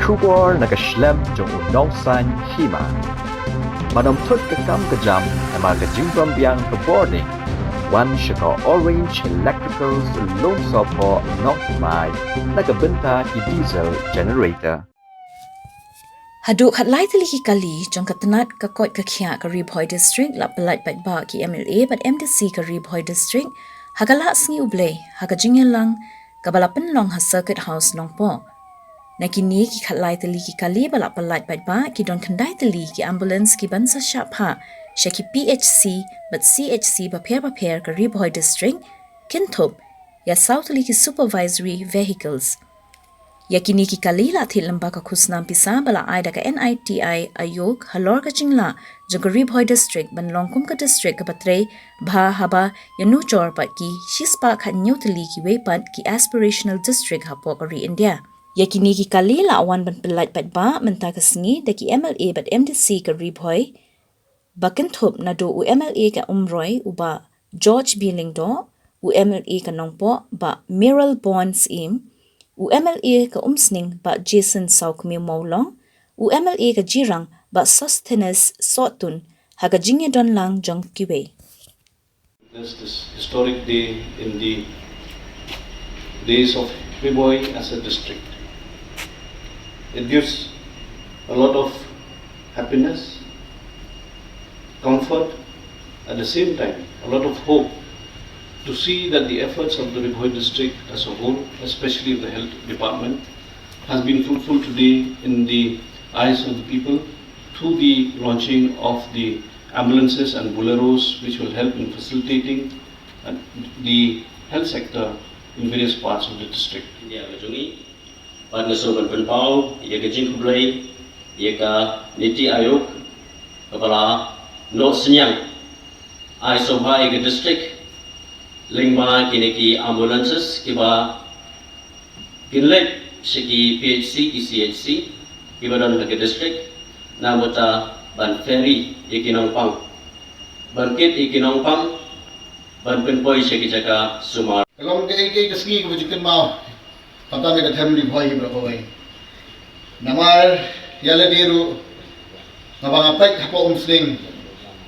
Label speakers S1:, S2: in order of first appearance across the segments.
S1: Kubor nakaslem jong unong san hima. Manomtut kakam kajam na magajimbrang biyang kaboarding. One shaka orange electricals low sopo not my nakabenta ki diesel generator.
S2: Haduk hat lai tali ki kali jong katanat ka kot ka khia ka Ribhoi district la palat pat ba ki MLA but MDC ka Ribhoi district hagala sngi uble haga jingelang ka balapan long ha circuit house long po nakini ki khat lai tali ki kali bala palat pat ba ki don khandai tali ki ambulance ki bansa shapha shaki PHC but CHC ba pher ka Ribhoi district kinthop ya south tali ki supervisory vehicles yakini ki kalila thil lamba ka khusnam pisa bala aida ka NITI ayog halor ka chingla jong Ribhoi district ban longkum ka district ka patre bha haba yanu chor pat ki shispa khat nyutli ki wepat ki aspirational district ha pokari India yakini ki kalila awan ban pelat pat ba menta ka sngi da ki MLA bat MDC ka Ribhoi bakin thop na do MLA ka umroi uba George Billingdo MLA ka nongpo ba Miral Bonds im MLA ka umsning ba Jason Saukmi Maulong, MLA ka Jirang ba Sosthenes Sotun, haga jingye don lang jong kiwe.
S3: This historic day in the days of Ribhoi as a district. It gives a lot of happiness, comfort, at the same time a lot of hope to see that the efforts of the Ribhoi district as a whole, especially the health department, has been fruitful today in the eyes of the people through the launching of the ambulances and boleros, which will help in facilitating the health sector in various parts of the district.
S4: Niti Ayog, Kepala No Senyang, Aisobha district. Lingba kini ki ambulances kiba kinlet segi PHC ki CHC kiba dan ke district namota ban ferry ikinong pang bankit ikinong pang ban penpoi segi jaga sumar
S5: kalau ke ski ko jikin mau pata me ka them Ribhoi ki brahoi namar yala diru ngabang apai kapo umsling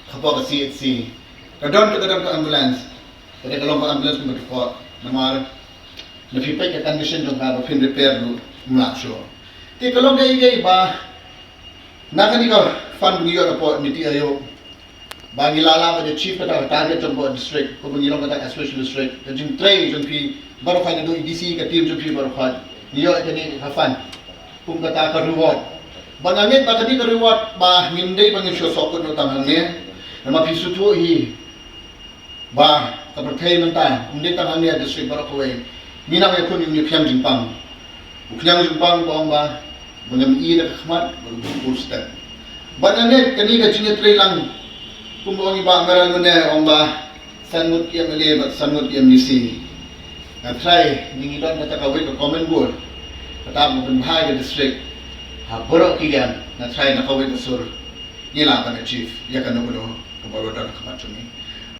S5: kapo ka CHC kadon ka ambulance Jadi kalau pak ambulans pun berdekat, namar, nafipai ke condition jong ka fin repair lu mulaksho. Ti kalau gay ba, nakani ka fund niyo na po niti ayo, ba ngilala ba the chief kata target jong po district, kung ngilong kata special district, jong tray jong pi baru kaya do EDC ka team jong pi baru kaya niyo kani ka fund, kung kata ka reward. Bangangit ba kani ka reward ba ngindai bangin show sokot no tangangne, na mapisutu hi ba kapertai menta undi tangan ni district Barakawai minang yakun yung nyukyang jingpang ukyang jingpang baong ba bangam na kakhmat baru step bananet kani ka jinitray lang kung baong iba meron ne ong ba sanmut ki MLA bat sanmut ki MDC na try ningidon kata kawai ka common goal katap mo banbahag ka district ha borok kigan na try na kawai ka sur nila ka na chief yakan na bulo kabaroda na kamatumi